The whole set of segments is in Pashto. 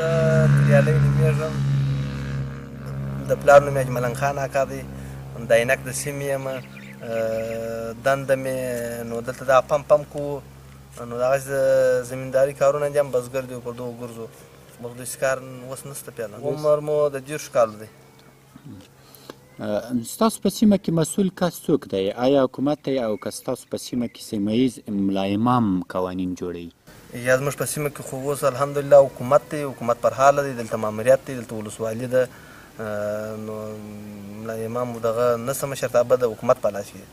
زه تریالی نومېږم، د پلار نوم یې اجملن خان اکا دی، د عینک د سیمې یم. دنده مې نو دلته دا پمپ کوو، نو دغسې زمینداري کارونه انجام، بزګر دی په دغو ګرځو، موږ داسې کار اوس نشته پیاله. عمر مو د 30 کالو دی. ستاسو په سیمه کې مسؤل کس څوک دی؟ آیا حکومت دی او که ستاسو په سیمه کې سیمه ییز ملا امام قوانین جوړوي؟ یا زموږ په سیمه کې خو اوس الحمدلله حکومت دی، حکومت پر حاله دی، دلته ماموریت دی، دلته ولسوالي ده، نو ملا امام دغه نسه مشرتابه د حکومت په لاس کې دی.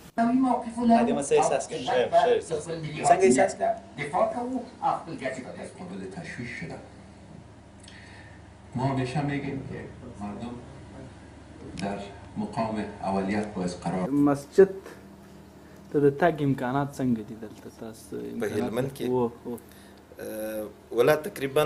څنګه احساس کوي؟ دفاع کوو خپل ګټې به دست مورد تشویش شده. ما همیشه میگیم که مردم در مقام اولیت باید قرار. مسجد ته د تګ امکانات څنګه دي دلته تاسو په هلمند کې؟ ولا تقریبا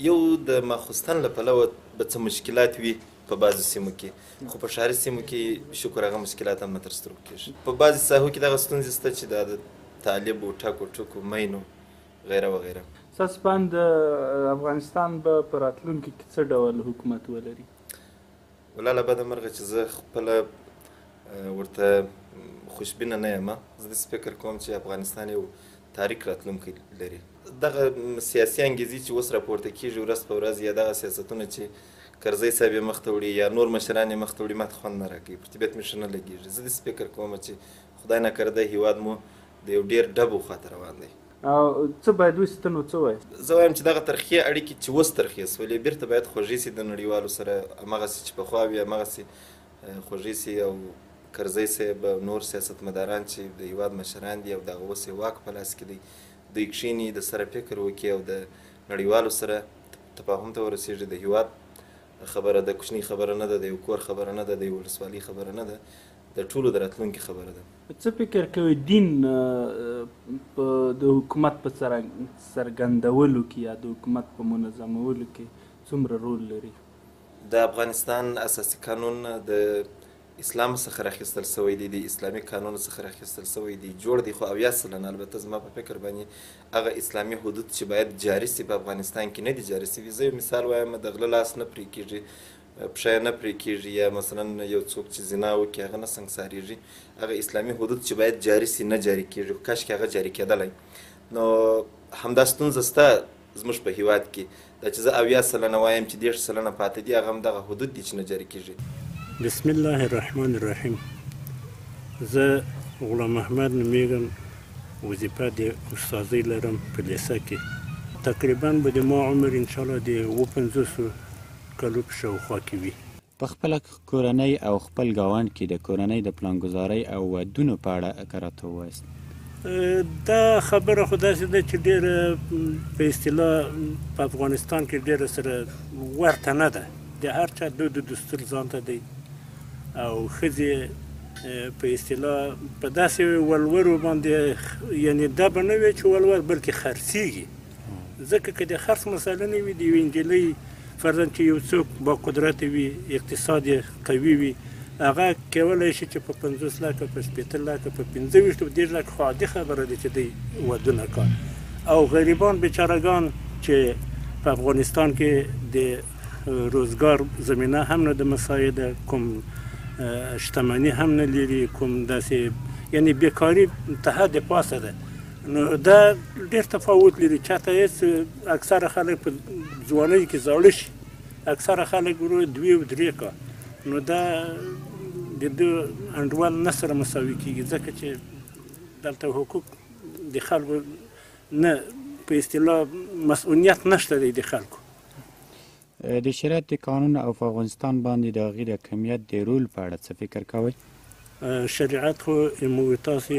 یو د ماخوستن له پلوه به څه مشکلات وي په بعضو سیمو کې، خو په ښاري سیمو کې شکر هغه مشکلات هم نه تر سترګو کېږي. په بعضې ساحو کې دغه ستونزې شته چې دا د طالبو ټکو ټکو مینو غیره وغیره. ستاسو په اند افغانستان به په راتلونکي کې څه ډول حکومت ولري؟ ولا له بده مرغه چې زه خپله ورته خوشبینه نه یم. زه داسې فکر کوم چې افغانستان یو تاریک راتلونکی لري. دغه سیاسي انګیزې چې اوس راپورته کېږي ورځ په ورځ، یا دغه سیاستونه چې کرزی صاحب یې مخته وړي یا نور مشران یې مخته وړي، ما ته خوند نه راکوي، پر طبیعت مې ښه نه لګېږي. زه داسې فکر کوم چې خدای ناکرده هېواد مو د یو ډېر ډبو خواته روان دی. او څه باید وشي؟ ته نو څه وایې؟ زه وایم چې دغه ترخې اړیکې چې اوس ترخې سولې بېرته باید خوږې سي د نړیوالو سره، همغسې چې پخوا وي همغسې خوږې سي. او کرزی صاحب او نور سیاستمداران چې د هېواد مشران دي او دغه اوس یې واک په لاس کې دی، دوی کښېني د سره فکر وکړي او د نړیوالو سره تفاهم ته ورسېږي. د هېواد خبره د کوچنۍ خبره نه ده، د یو کور خبره نه ده، د یو ولسوالۍ خبره نه ده، د ټولو د راتلونکي خبره ده. څه فکر کوئ دین د حکومت په څرګندولو کې یا د حکومت په منظمولو کې څومره رول لري؟ د افغانستان اساسي قانون د اسلام څخه راخیستل سوی دی، د اسلامي قانون څخه راخیستل سوی دی، جوړ دی، خو 70 سلنه البته زما په فکر باندې هغه اسلامي حدود چې باید جاري سي په افغانستان کې نه دي جاري سوي. زه یو مثال وایم، د غله لاس نه پرې کېږي، پښه یې نه پرې کېږي، یا مثلا یو څوک چې زنا وکړي هغه نه سنګسارېږي. هغه اسلامي حدود چې باید جاري سي نه جاري کېږي، خو کاشکې هغه جاري کېدلی. نو همدا ستونزه شته زموږ په هېواد کې، دا چې زه 70 سلنه وایم چې 30 سلنه پاتې دي، هغه هم دغه حدود دي چې نه جاري کېږي. بسم الله الرحمن الرحیم. زه غلام محمد نومیږم، وظیفه د استادۍ لرم په لیسه کې. تقریبا به د ما عمر انشاءالله د 50 کالو په شاوخوا کې وي. په خپله کورنۍ او خپل ګاونډ کې د کورنۍ د پلانګذارۍ او ودونو په اړه که راته ووایاست. دا خبره خو داسې ده چې ډېره په اصطلاح په افغانستان کې ډېره سره ورته نه ده. د هر چا دود و دستور ځان ته دی، او ښځې په اصطلاح په داسې ولورو باندې، یعنې دا به نه وي چې ولور بلکې خرڅېږي. ځکه که د خرڅ مسله نه وي، د یوې نجلۍ فرضاً چې یو څوک با قدرت وي، اقتصاد یې قوي وي، هغه کولی شي چې په 50 لکه، په 80 لکه، په 25 په 10 لکه، خو عادي خبره ده چې دی ودونه کار. او غریبان بیچارهګان چې په افغانستان کې د روزګار زمینه هم نه ده مساعده، کوم شتمني هم نه لري، کوم داسې یعنې بیکاري ته حد پاسه ده. نو دا ډېر تفاوت لري. چاته هېڅ اکثره خلک په ځوانۍ کې زاړه شي، اکثره خلک ورو 2 او 3 کال. نو دا د دو انډول نه سره مساوي کېږي، ځکه چې دلته حقوق د خلکو نه په اصطلاح مسؤلیت نشته دی د خلکو. د شریعت د قانون او په افغانستان باندې د هغې د حاکمیت د رول په اړه څه فکر کوئ؟ شریعت خو موږ تاسې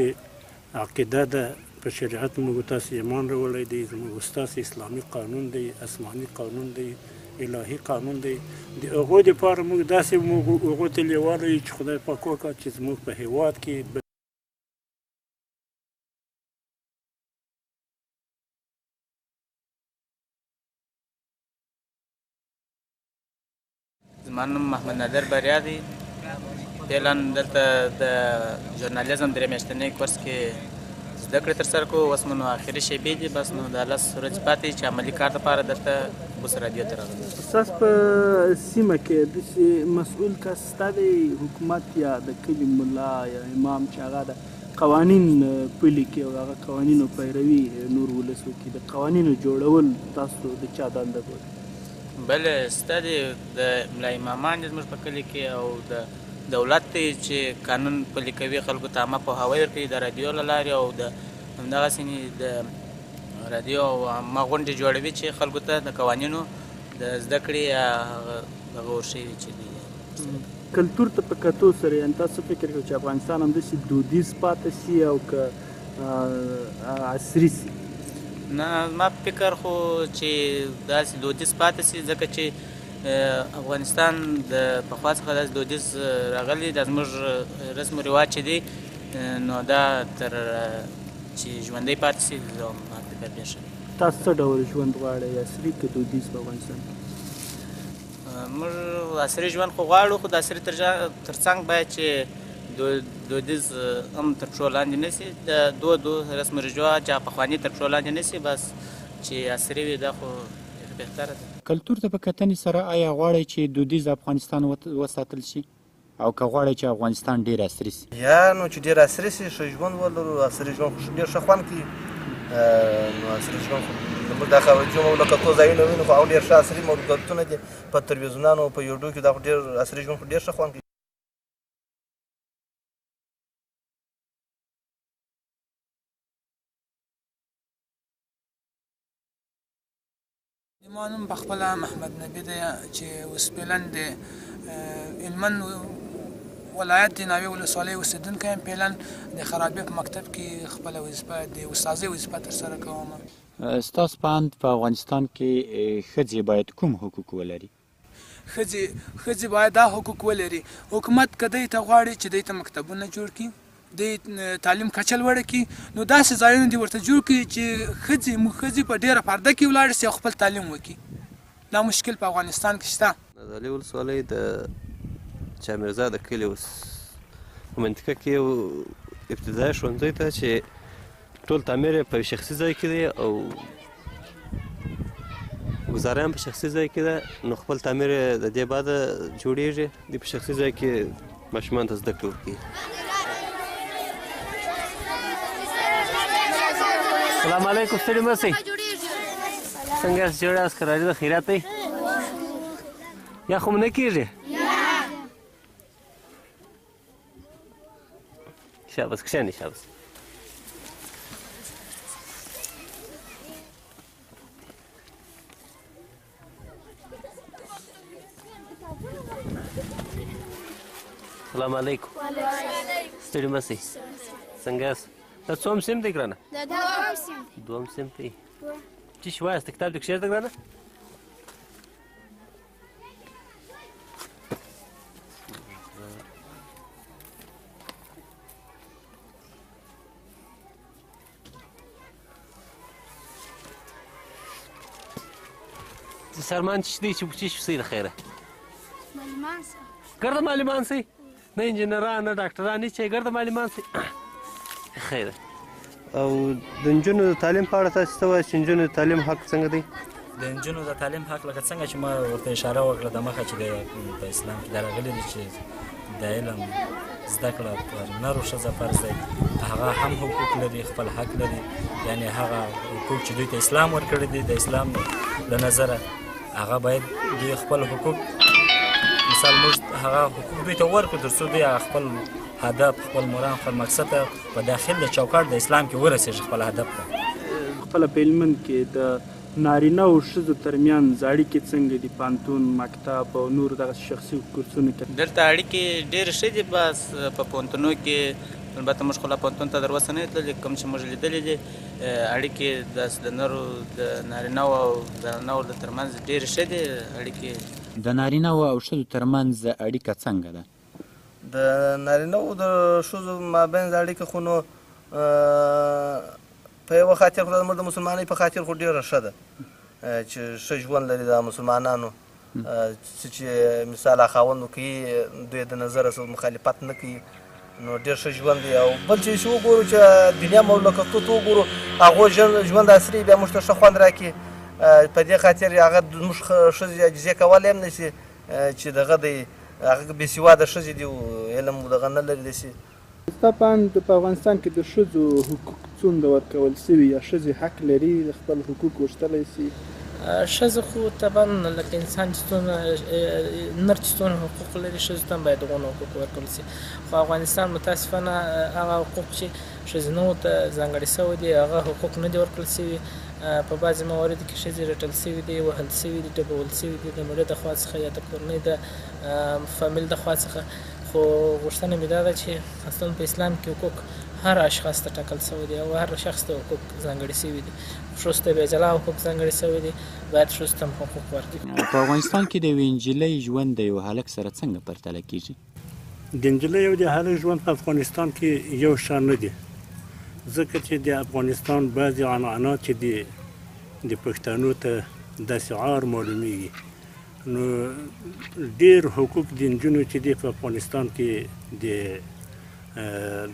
عقیده ده، په شریعت موږ تاسې ایمان راوړی دی، زموږ ستاسې اسلامي قانون دی، آسماني قانون دی، الهي قانون دی. د هغو دپاره موږ داسې هغو ته لیواله یو چې خدای پاک وکړه چې زموږ په هېواد کې زما نوم محمد نادر بریا دی. فعلا دلته د ژورنالیزم درې میاشتنی کورس کې زده کړې ترسره کوو. اوس مو نو اخري شیبې دي، بس نو دا 10 ورځې پاتې چې عملي کار دپاره دلته اوس رادیو ته راغلی. ستاسو په سیمه کې داسې مسؤل کس شته دی، حکومت یا د کلي ملا یا امام چې هغه د قوانین پلي کړي او هغه قوانینو پیروي نور ولس وکړي؟ د قوانینو جوړول تاسو د چا دنده بولئ؟ بله شته دی، د ملا امامان دي زموږ په کلي کې، او د دولت دی چې قانون پلي کوي، خلکو ته عامه پوهاوی ورکوي د رادیو له لارې، او د همدغسې د رادیو او عامه غونډې جوړوي چې خلکو ته د قوانینو د زده کړې یا هغه ورښیي چې دی. کلتور ته په کتو سره یعنې تاسو فکر کوئ چې افغانستان همداسې دودیز پاتې شي او که عصري شي؟ نه، زما فکر خو چې داسې دودیز پاتې شي، ځکه چې افغانستان د پخوا څخه داسې دودیز راغلی، دا زموږ رسم و رواج چې دی نو دا تر چې ژوندی پاتې شي زما فکر ډېر ښه دی. تاسو څه ډول ژوند غواړئ، عصري که دودیز په افغانستان کې؟ موږ عصري ژوند خو غواړو، خو د عصري تر څنګ باید چې دودیز هم تر پښو لاندې نه شي، د دودو رسم و رواج پخواني تر پښو لاندې نه شي، بس چې عصري وي دا خو بهتره ده. کلتور ته په کتنې سره آیا غواړئ چې دودیز افغانستان وساتل شي او که غواړئ چې افغانستان ډېر عصري شي؟ یا نو چې ډېر عصري شي، ښه ژوند ولرو. عصري ژوند خو ډېر ښه خوند کوي. نو عصري ژوند خو زموږ دا خارجي مملکتو ځایونه وینو خو هغه ډېر ښه عصري مملکتونه دي، په تلویزیونانو په یوډیو کې دا خو ډېر عصري ژوند خو ډېر ښه خوند کوي. زما نوم پخپله محمد نبي دی چې اوس پیلن د هلمند ولایت د ناوې ولسوالۍ اوسېدونکی یم. پیلن د خرابې په مکتب کې خپله وظیفه د استادۍ وظیفه ترسره کوم. ستاسو په اند په افغانستان کې ښځې باید کوم حقوق ولري؟ ښځې باید دا حقوق ولري، حکومت که دوی ته غواړي چې دوی ته مکتبونه جوړ کړي، د تعلیم کچه لوړه کړي، نو داسې ځایونه دې ورته جوړ کړي چې ښځې په ډېره پرده کې ولاړې شي او خپل تعلیم وکړي. دا مشکل په افغانستان کې شته. د علي ولسوالۍ د چا میرزا د کلي اوس په منطقه کې یو ابتدایي ښوونځی ته چې ټول تعمیر یې په شخصي ځای کې دی او ګزاره هم په شخصي ځای کې ده، نو خپل تعمیر یې د دې بعده جوړېږي، دوی په شخصي ځای کې ماشومانو ته زده کړې ورکوي. السلام علیکم، ستړي مه شئ. څنګه یاست؟ جوړ یاست؟ که راضي ده؟ خیرات دی؟ یا خو مو نه کېږي؟ شاباس، کښېنئ. شاباس. السلام علیکم. ستړي مه شئ. څنګه یاست؟ دا څوم صنف دی ګرانه؟ دوم صنف دی. څه شی وایاست؟ کتاب دې کښېږده ګرانه؟ سرمان څه دی چې څه شی د خیره؟ معلمان سه. ګرده معلمان سئ؟ نه انجینران نه ډاکټران هېڅ شی، ګرده معلمان سئ. خیره. او د نجونو د تعلیم په اړه تاسو څه وایاست چې نجونو د تعلیم حق څنګه دی؟ د نجونو د تعلیم حق لکه څنګه چې ما ورته اشاره وکړه د مخه چې په اسلام کې دا راغلي دي چې د علم زده کړه پر نر او ښځه فرض دی، هغه هم حقوق لري، خپل حق لري. یعنې هغه حقوق چې دوی ته اسلام ورکړي دي د اسلام له نظره هغه باید دوی خپل حقوق مثال موږ هغه حقوق دوی ته ورکړو تر څو دوی خپل هدف، خپل مرام، خپل مقصد ته په داخل د چوکاټ د اسلام کې ورسېږي خپل هدف ته. خپله په هلمند کې د نارینه او ښځو ترمنځ اړیکې څنګه دي؟ پوهنتون، مکتب او نور دغه شخصي کورسونو کې دلته اړیکې ډېرې ښې دي. بس په پوهنتونونو کې البته موږ خو لا پوهنتون ته در اوسه نه یو تللي، کوم چې موږ لیدلي دي اړیکې داسې د نرو د نارینهو او زنانهو د ترمنځ ډېرې ښې دي اړیکې. د نارینهو او ښځو ترمنځ اړیکه څنګه ده؟ د نارینهو د ښځو مابینځ اړیکه خو نو په یوه خاطر خو زموږ د مسلمانۍ په خاطر خو ډېره ښه ده چې ښه ژوند لري د مسلمانانو، چې مثال خاوند کوي دوی د نظره مخالفت نه کوي، نو ډېر ښه ژوند دی. او بل چې وګورو چې دنیا مملکتونو ته وګورو هغو ژوند عصري بیا موږ ته ښه خوند راکړي. په دې خاطر هغه زموږ ښځې عاجزي کولی هم نه شي چې دغه دی هغه بېسواده ښځې دي علم دغه نه لري داسې. ستا په اند په افغانستان کې د ښځو حقوق څومره ورکول سوي یا ښځې حق لري خپل حقوق غوښتلی شي؟ ښځه خو طبعا لکه انسان چې څونه نر چې څونه حقوق لري ښځو ته هم باید دغونه حقوق ورکړل شي. خو افغانستان متاسفانه هغه حقوق چې ښځینهو ته ځانګړي شوي دي هغه حقوق نه دي ورکړل شوي. په بعضې مواردو کې ښځې رټل شوي دي، وهل شوي دي، ډبول شوي دي د مړه د خوا څخه یا د کورنۍ د فامیل د خوا څخه. خو غوښتنه مې دا ده چې اصلا په اسلام کې حقوق هر اشخاص ته ټاکل شوي دي او هر شخص ته حقوق ځانګړي شوي دي. ښځو ته بې جلا حقوق ځانګړي شوي دي، باید ښځو ته هم حقوق ورکړي. په افغانستان کې د یوې نجلۍ ژوند د یو هلک سره څنګه پرتله کیږي؟ د نجلۍ او د هلک ژوند په افغانستان کې یو شان نه دی، ځکه چې د افغانستان بعضې عنعنات چې د پښتنو ته داسې عار معلومیږي. نو ډېر حقوق د نجونو چې دی په افغانستان کې د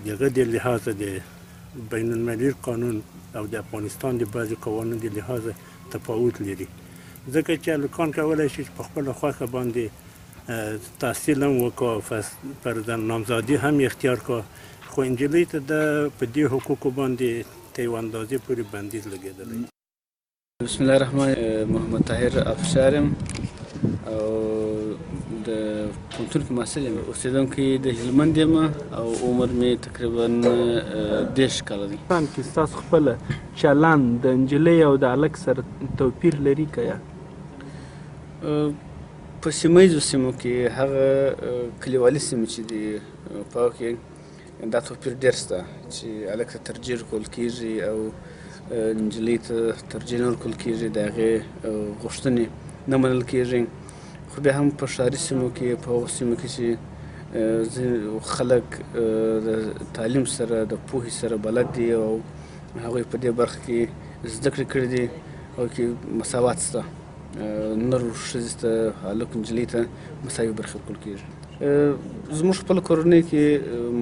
دغه د لحاظه د بین المللي قانون او د افغانستان د بعضې قوانینو د لحاظه تفاوت لري، ځکه چې هلکان کولی شي چې په خپله خوښه باندې تحصیل هم وکړه، فرضاً نامزادي هم اختیار کړه. خو نجلۍ ته په دې حقوقو باندې تر یوه اندازې پورې بندیز لګېدلی. بسم الله الرحمن محمد طاهر افشار یم او د پوهنتون کې محصل یم. اوسېدونکی د هلمند یم او عمر مې تقریبا 10 کاله دی. افغانستان کې ستاسو خپله چلند د نجلۍ او د هلک سره توپیر لري که یا؟ په سیمه ییزو سیمو کې هغه کلیوالي سیمې چې دي په هغو کې دا توپیر ډېر شته چې هلک ته ترجیح ورکول کېږي او نجلۍ ته ترجیح نه ورکول کېږي، د هغې غوښتنې نه منل کېږي. خو بیا هم په ښاري سیمو کې په هغو سیمو کې چې خلک د تعلیم سره د پوهې سره بلد دي او هغوی په دې برخه کې زده کړې کړي دي او کې مساوات شته، نر ښځې ته هلک نجلۍ ته مساوي برخې ورکول کېږي. زموږ خپله کورنۍ کې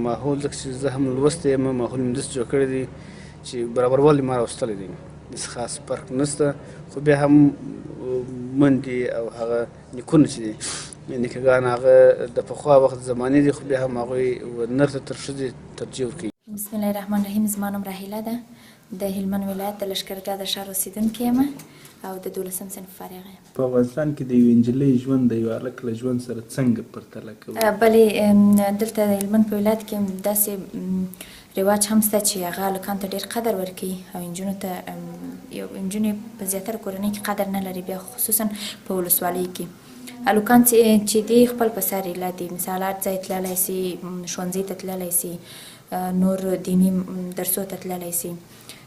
ماحول ځکه چې زه هم لوستی یم ماحول مې داسې جوړ کړی دی چې برابروالی ما راوستلی دی، هېڅ خاص فرق نشته. خو بیا هم مندې او هغه نیکونه چې دي نیکهګان هغه د پخوا وخت زمانې دي، خو بیا هم هغوی نر ته تر ښځې ترجیح ورکوي. بسم الله الرحمن الرحیم. زما نوم راهیله ده، د هلمند ولایت د لښکرګاه د ښار اوسېدونکې یم او د 12م صنف فارغه یم. په افغانستان کې د یوې نجلۍ ژوند د یو هلک له ژوند سره څنګه پرتله کوو؟ بلې دلته د هلمند په ولایت کې داسې رواج هم شته چې هغه هلکانو ته ډېر قدر ورکوي او نجونو ته نجونې په زیاتره کورنۍ کې قدر نه لري، بیا خصوصا په ولسوالیو کې هلکان چې دی خپل په سر ایله دي، مثال هر ځای تللی سي، ښوونځي ته تللی سي، نور دیني درسو ته تللی سي،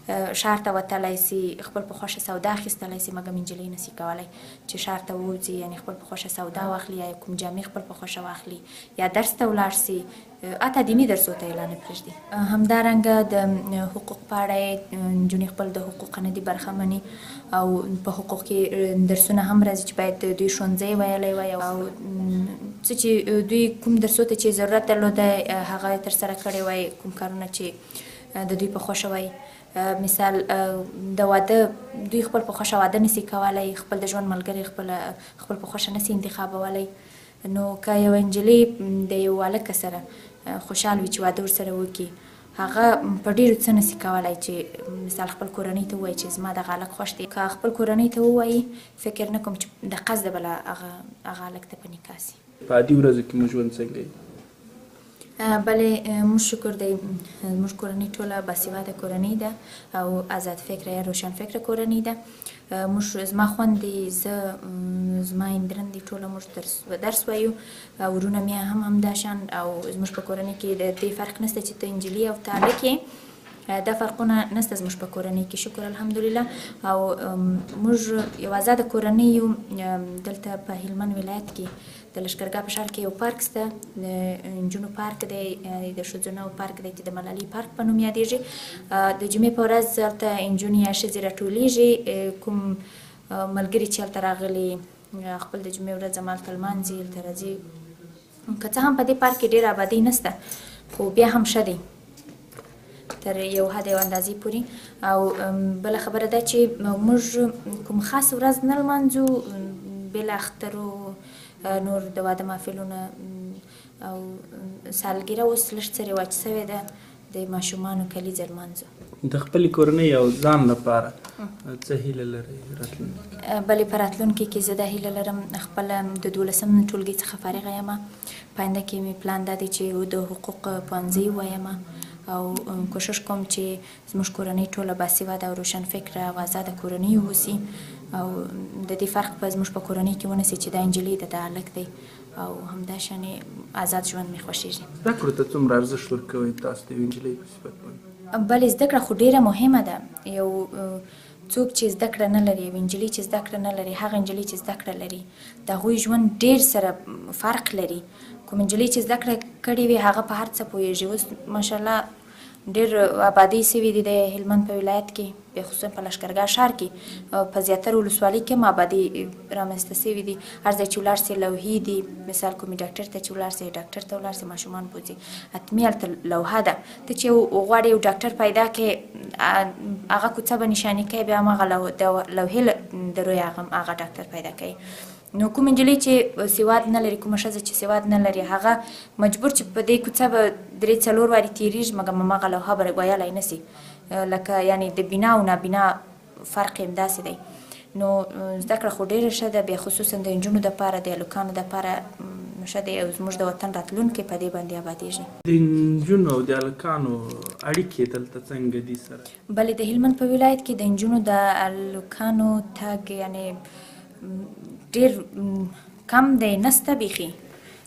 ښار ته وتلی سي، خپل په خوښه سودا اخیستلی سي، مګر نجلۍ نسي کولی چې ښار ته ووځي، یعنې خپل په خوښه سودا واخلي یا کوم جامې خپل په خوښه واخلي یا درس ته ولاړ سي، حتی دیني درسو ته اعلان نه پرېږدي. همدارنګه د حقوق په اړه یې نجونې خپل د حقوقو نه دي برخمنې او په حقوق کې درسونه هم راځي چې باید دوی ښوونځی ویلی وای او څه چې دوی کوم درسو ته چې ضرورت درلوده هغه ترسره کړی وای، کوم کارونه چې د دوی په خوښه وای. مثال د واده دوی خپل په خوښه واده نسي کولی، خپل د ژوند ملګری خپل په خوښه نسي انتخابولی. نو که یوه نجلۍ د یو هلک سره خوشحال وي چې واده ورسره وکړي، هغه په ډېرو څه نسي کولی چې مثال خپل کورنۍ ته ووایي چې زما دغه هلک خوښ دی. که خپل کورنۍ ته ووایي فکر نه کوم چې د قصده به هغه هلک ته په نکاح سي. په عادي ورځو کې مو ژوند څنګه وي؟ بلې موږ شکر دی زموږ کورنۍ ټوله باسواده کورنۍ ده او آزاد فکره یا روشن فکره کورنۍ ده. موږ زما خویندې زه زما اندرندې ټوله موږ درس وایو، ورونه مې هم همداشان او زموږ په کورنۍ کې د دې فرق نشته چې ته نجلۍ او ته هلک یې، دا فرقونه نشته زموږ په کورنۍ کې شکر الحمدلله. او موږ یو آزاده کورنۍ یو. دلته په هلمند ولایت کې د لښکرګاه په ښار کې یو پارک شته، د نجونو پارک دی، د ښځینه پارک دی چې د ملالۍ پارک په نوم یادېږي. د جمعې په ورځ هلته نجونې یا ښځې راټولیږي، کوم ملګري چې هلته راغلي خپل د جمعې ورځ همالته لمانځي، هلته راځي. که څه هم په دې پارک کې ډېره ابادي نشته خو بیا هم ښه دی تر یو حد یو اندازې پورې. او بله خبره ده چې موږ کوم خاص ورځ نه لمانځو، بېله اخترو، نور د واده محفلونه او سالګیره اوس لږ څه رواج سوې ده، د ماشومانو کلیزه لمانځو. د خپلې کورنۍ او ځان لپاره څه هیله لرئ راتلونکي کې؟ بلې په راتلونکي کې زه دا هیله لرم، خپل د 12 ټولګي څخه فارغه یم. په آینده کې مې پلان دا دی چې د حقوق پوهنځي ووایم او کوشش کوم چې زموږ کورنۍ ټوله باسواده او روشن فکره او ازاده کورنۍ واوسي او د دې فرق په زموږ په کورنۍ کې ونه سي چې دا نجلۍ ده دا هلک دی او همداشانې آزاد ژوند مې خوښېږي. زده کړو ته څومره ارزښت ورکوئ تاسو د یوې نجلۍ په صفت باندې؟ بلې زده کړه خو ډېره مهمه ده. یو څوک چې زده کړه نه لري، یوه نجلۍ چې زده کړه نه لري، هغه نجلۍ چې زده کړه لري د هغوی ژوند ډېر سره فرق لري. کوم نجلۍ چې زده کړه کړې وي هغه په هر څه پوهېږي. اوس ماشاءالله ډېر آبادۍ سوي دي د هلمند په ولایت کې، بخصوصا په لښکرګاه ښار کې، په زیاتره ولسوالۍ کې هم آبادۍ رامنځته سوي دي. هر ځای چې ولاړ سې لوحې دي، مثال کومې ډاکټر ته چې ولاړ سې، ډاکټر ته ولاړ سې ماشومان بوځي، حتمي هلته لوحه ده. ته چې غواړې یو ډاکټر پیدا کړې، هغه کوڅه به نشاني کوي، بیا هماغه لوحې د روی هغه ډاکټر پیدا کوي. نو کوم نجلۍ چې سواد نه لري، کومه ښځه چې سواد نه لري، هغه مجبور چې په دې کوڅه به 3-4 وارې تېرېږي، مګر هماغه لوحه به ویلی نه سي. لکه یعنې د بنا او نابنا فرق یې همداسې دی. نو زده کړه خو ډېره ښه ده، بیا خصوصا د نجونو دپاره، د هلکانو دپاره ښه دی او زموږ د وطن راتلونکی په دې باندې آبادېږي. د نجونو او د هلکانو اړیکې دلته څنګه دي سره؟ بلې د هلمند په ولایت کې د نجونو د هلکانو تګ یعنې ډېر کم دی، نسته بیخي.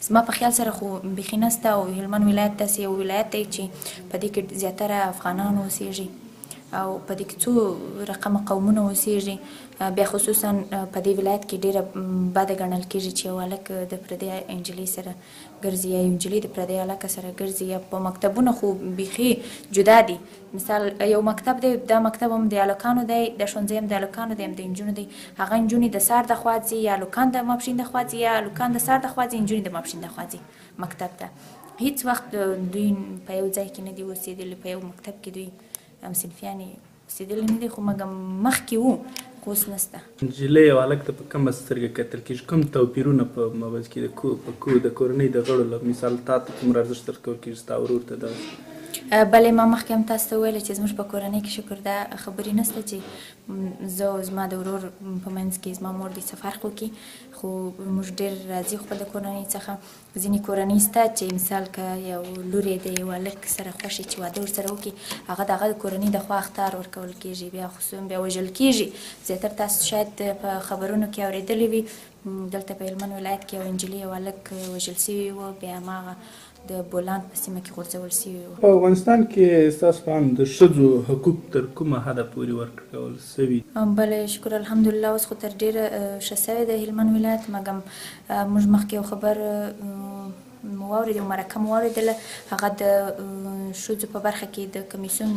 زما په خیال سره خو بیخي نسته او هلمند ولایت داسې یو ولایت دی چې په دې کې زیاتره افغانان اوسېږي او په دې کې څو رقمه قومونه اوسېږي. بیا خصوصا په دې ولایت کې ډېره بده ګڼل کېږي چې یو هلک د پردۍ نجلۍ سره ګرځي یا یو نجلۍ د پردۍ هلکه سره ګرځي. یا په مکتبونه خو بیخي جدا دي. مثال یو مکتب دی، دا مکتب هم د هلکانو دی، د ښوونځی هم د هلکانو دی هم د نجونو دی. هغه نجونې د سهار د خوا ځي یا هلکان د ماپښین د خوا ځي یا هلکان د سهار د خوا ځي، نجونې د ماپښین د خوا ځي مکتب ته. هېڅ وخت دوی په یو ځای کې نه دي اوسېدلي، په یو مکتب کې دوی همصنفیانې اوسېدلي نه دي، خو مګر مخکې وو خو اوس نسته. نجلۍ او هلک ته په کومه سترګه کتل کېږي؟ کوم توپیرونه په مابینځ کې د کورنۍ د غړو مثال تا ته څومره ارزښت ورکول کېږي، ستا ورور ته داسې؟ بلې ما مخکې هم تاسو ته وویله چې زموږ په کورنۍ کې شکر دا خبرې نشته چې زه او زما د ورور په منځ کې زما مور دې څه فرق وکړي، خو موږ ډېر راضي خپل د کورنۍ څخه. ځینې کورنۍ شته چې مثال که یو لور یې د یو هلک سره خوښ چې واده ورسره وکړي، هغه د هغه د کورنۍ د خوا اخطار ورکول کېږي، بیا خصوصا بیا وژل کېږي. زیاتره تاسو شاید په خبرونو کې اورېدلي وي، دلته په هلمند ولایت کې یو نجلۍ او هلک وژل سوي وو، بیا هماغه د بولان په سیمه کې غورځول سوي وو. په افغانستان کې ستاسو په اند د ښځو حقوق تر کومه حده پورې ورکول سوي؟ بلې شکر الحمدلله اوس خو تر ډېره ښه سوی د هلمند ولایت. مګر موږ مخکې یو خبر واورېد، یو مرکه مو واورېدله، هغه د ښځو په برخه کې د کمیسیون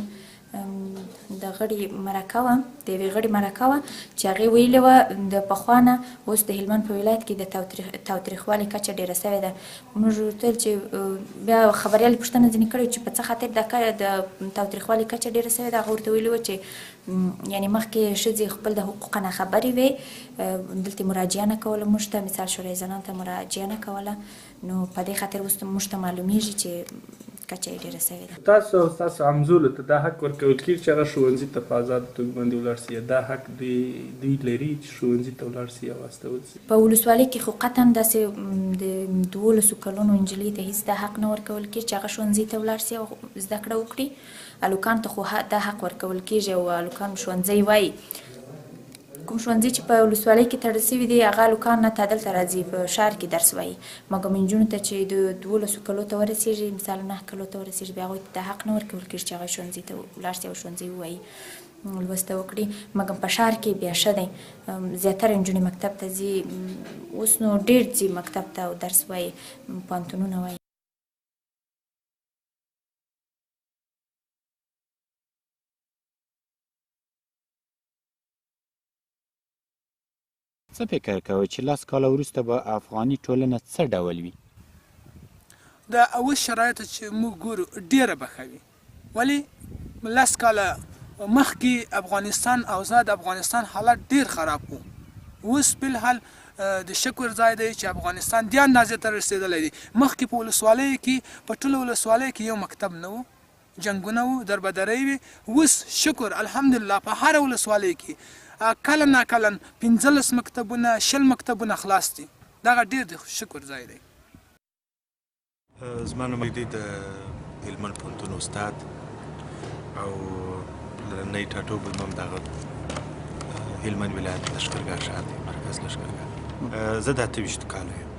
د غړي مرکه وه، د یوې غړي مرکه وه چې هغې ویلې وه د پخوا نه اوس د هلمند په ولایت کې د تاوتریخوالي کچه ډېره سوې ده. موږ ورته ویل چې بیا خبریال پوښتنه ځینې کړې چې په څه خاطر د تاوتریخوالي کچه ډېره سوې ده. هغه ورته ویلي وه چې یعنې مخکې ښځې خپل د حقوقه نه خبرې وې، دلته مراجعه نه کوله موږ ته، مثال شورای زنانو ته مراجعه نه کوله. نو په دې خاطر اوس موږ ته معلومیږي چې کچه یې ډېره سوې ده. تاسو او ستاسو همزولو ته دا حق ورکول کېږي چې هغه ښوونځي ته په ازاده توګه باندې ولاړ سي؟ دا حق دوی لري چې ښوونځي ته ولاړ سي او واستول سي؟ په ولسوالۍ کې خو قطعا داسې د 12 کلونو نجلۍ ته هېڅ دا حق نه ورکول کېږي چې هغه ښوونځي ته ولاړ سي او زده کړه وکړي. هلکانو ته خو دا حق ورکول کېږي او هلکان ښوونځی وایي. کوم ښوونځي چې په ولسوالۍ کې تړل سوي دي هغه هلکان نه ته دلته راځي، په ښار کې درس وایي. مګر نجونو ته چې د 12 کلو ته ورسېږي، مثال 9 کلو ته ورسېږي، بیا هغوی ته دا حق نه ورکول کېږي چې هغه ښوونځي ته ولاړ سي او ښوونځی ووایي، لوسته وکړي. مګر په ښار کې بیا ښه دی، زیاتره نجونې مکتب ته ځي، اوس نو ډېر ځي مکتب ته او درس وایي، پوهنتونونه وایي. څه فکر کوئ چې 10 کاله وروسته به افغاني ټولنه څه ډول وي؟ د اوس شرایطو چې موږ ګورو ډېره بښوي. ولې 10 کاله مخکې افغانستان اوضاع د افغانستان حالت ډېر خراب و. اوس بالحال د شکر ځای دی چې افغانستان دې اندازې ته رسېدلی دی. مخکې په ولسوالیو کې په ټولو ولسوالیو کې یو مکتب نه و، جنګونه وو، دربدرۍ وې. اوس شکر الحمدلله په هره ولسوالۍ کې کله ناکله 15 مکتبونه 20 مکتبونه خلاص دي. دغه ډېر د شکر ځای دی. زما نوم دی د هلمند پوهنتون استاد او لنی ټاټوبل مم دغه هلمند ولایت لښکرګاه ښار دی، مرکز لښکرګاه. زه د 28 کاله یم.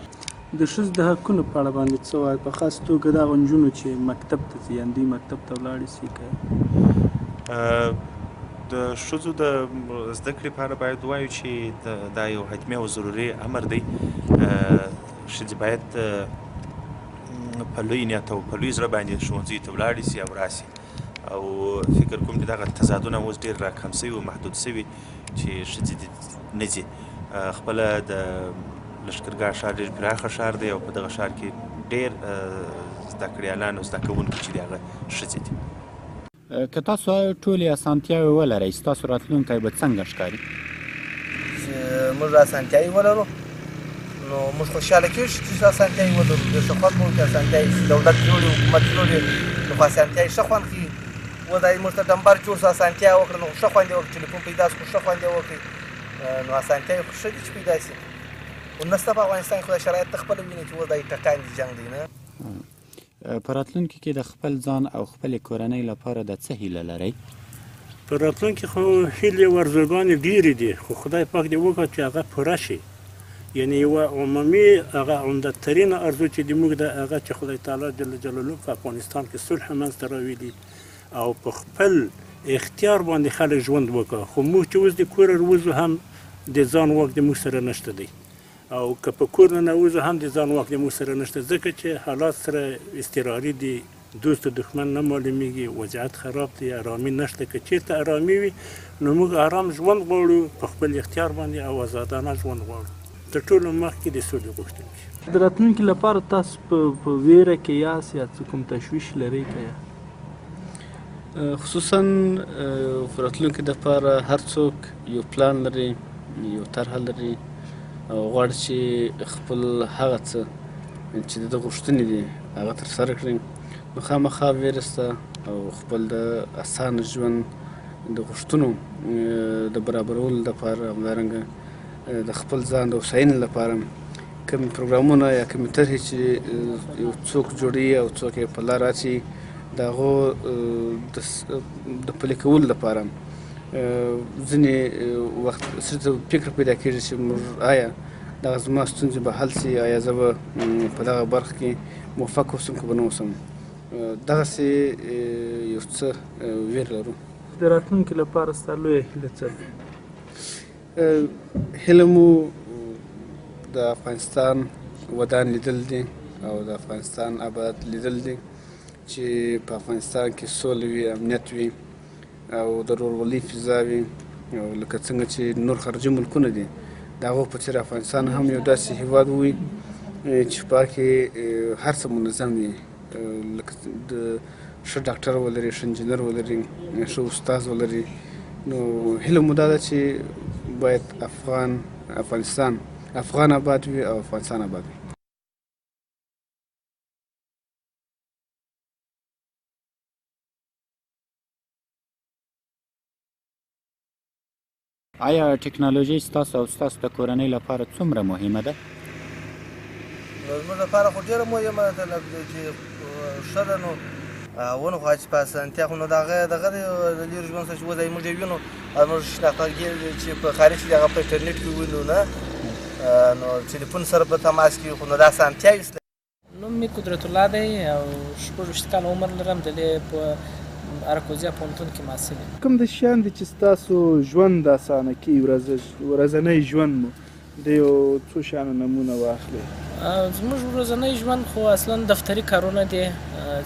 د ښځو د حقونو په اړه باندې څه وایي، په خاص توګه د هغو نجونو چې مکتب ته ځي، یعنې مکتب ته ولاړې شي که د ښځو د زده کړې په اړه باید ووایو چې دا یو حتمي او ضروري امر دی. ښځې باید په لوی نیت او په لوی زړه باندې ښوونځیو ته ولاړې شي او راسي. او فکر کوم چې دغه تضادونه اوس ډېر راکم سوي او محدود سوي چې ښځې دې نه ځي. خپله د لښکرګاه ښار ډېر پراخه ښار دی او په دغه ښار کې ډېر زده کړیالان او زده کوونکي چې د هغه ښځې دي. که تاسو ټولې اسانتیاوې ولرئ، ستاسو راتلونکی به څنګه ښکاري؟ چې موږ اسانتیاوې ولرو نو موږ خوشحاله کېږو چې اسانتیاوې ولرو. ډېر ښه خوند به وکړي اسانتیاوې چې دولت جوړ وي، حکومت جوړ وي، نو خو اسانتیاوې ښه خوند ښیي. وایي موږ ته ډمبر جوړ شو، اسانتیا وکړه نو ښه خوند یې وکړي. ټلیفون پیدا شو ښه خوند یې وکړي. نو اسانتیاوې خو ښه دي چې پیدا شي. خو نشته په افغانستان کې خو دا شرایط ته خپله ویني چې اوس دا ټکان دي، جنګ دی نه. په راتلونکي کې د خپل ځان او خپلې کورنۍ لپاره د څه هیله لرئ؟ په راتلونکي خو هیلې او ارزوګانې ډېرې دي، خو خدای پاک دې وکړه چې هغه پوره شي. یعنې یوه عمومي هغه عمدهترینه ارزو چې د موږ ده هغه چې خدای تعالی جل جلاله په افغانستان کې صلح منځته راولي او په خپل اختیار باندې خلک ژوند وکړه. خو موږ چې اوس د کوره راوځو هم د ځان واک د موږ سره نشته دی، او که په کور نه نوځو هم د ځان واک د موږ سره نشته، ځکه چې حالات سره اضطراري دي، دوست و دښمن نه معلومیږي، وضعیت خراب دی، ارامي نشته. که چېرته ارامي وي نو موږ ارام ژوند غواړو، په خپل اختیار باندې او آزادانه ژوند غواړو. تر ټولو مخکې د سولې غوښتونکي. د راتلونکي لپاره تاسو په ویره کې یاست یا څه کوم تشویش لرئ که یا؟ خصوصا په راتلونکي دپاره هر څوک یو پلان لري، یو طرحه لري او غواړي چې خپل هغه څه چې د ده غوښتنې دي هغه ترسره کړي. نو خامخا ویره شته او خپل د اسانه ژوند د غوښتنو د برابرولو دپاره، همدارنګه د خپل ځان د هوساینې لپاره کوم پروګرامونه یا کومې طرحې چې یو څوک جوړوي او څوک یې په لار اچوي د هغو د پلي کولو لپاره ځینې وخت فکر پیدا کېږي چې موږ آیا دغه زما ستونزې به حل سي، آیا زه به په دغه برخه کې موفق اوسم که به نه اوسم. دغسې یو څه ویر لرو. د راتلونکي لپاره ستا لویه هیله څه ده؟ هیله مو د افغانستان ودان لیدل دي او د افغانستان آباد لیدل دي، چې په افغانستان کې سوله وي، امنیت وي او د ورورولۍ فضا وي، او لکه څنګه چې نور خارجي ملکونه دي د هغو په څېر افغانستان هم یو داسې هېواد وي چې په هغه کې هر څه منظم وي، لکه د ښه ډاکټر ولري، ښه انجینر ولري، ښه استاد ولري. نو هیله مو دا ده چې باید افغان آباد وي او افغانستان آباد وي. آیا ټکنالوژي ستاسو او ستاسو د کورنۍ لپاره څومره مهمه ده؟ زموږ لپاره خو ډېره مهمه ده چې ښه ده. نو ونه خو چې په اسانتیا خو نو د هغه د لرې ژوند څخه چې وځي موږ یې وینو، زموږ شناختګي چې په خارج کې هغه په انټرنیټ کې وینو نه، نو ټلیفون سره په تماس کې خو نو دا اسانتیاوې شته. نوم مې قدرت الله دی او 26 کاله عمر لرم. دلې په اراکوزیا پوهنتون کې محصل یم. کوم د شیان دي چې ستاسو ژوند اسانه کوي، ورځنی ژوند مو د یو څو شیانو نمونه واخلئ؟ زموږ ورځنی ژوند خو اصلا دفتري کارونه دي،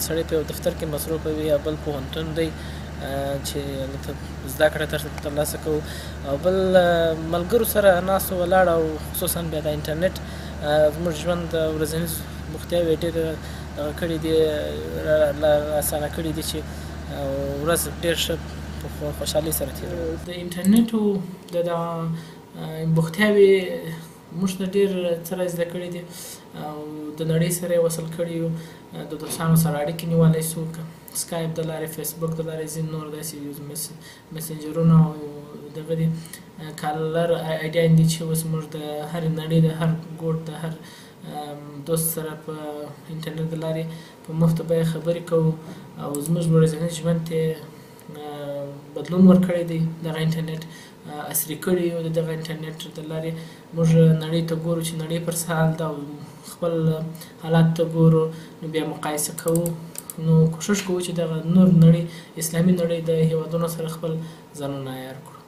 سړی په یو دفتر کې مصروف وي، یا بل پوهنتون دی چې زده کړه ترلاسه کوو، او بل ملګرو سره ناست ولاړ، او خصوصا بیا د انټرنیټ زموږ ژوند ورځني بوختیاوې ډېرې دغه کړي دي اسانه کړي دي چې ورځ ډېر ښه په خوشحالۍ سره تېروي. د انټرنیټو د بوختیاوې موږ ته ډېر څه را زده کړي دي او د نړۍ سره یې وصل کړي یو، د دوستانو سره اړیکې نیولی سو، سکایپ د لارې، فیسبوک د لارې، ځینې نور داسې میسنجرونه او دغه دي کالر ایډیا دي چې اوس موږ د هرې نړۍ د هر ګوټ د هر دوست سره په انټرنیټ د لارې په مفته بیه خبرې کوو او زموږ ورځني ژوند ته بدلون ورکړی دی. دغه انټرنیټ عصري کړي او دغه انټرنیټ د لارې موږ نړۍ ته ګورو چې نړۍ پر څه حال ده او خپل حالات ته ګورو، نو بیا مقایسه کوو، نو کوشش کوو چې دغه نور نړۍ اسلامي نړۍ د هېوادونو سره خپل ځانونه عیار کړو.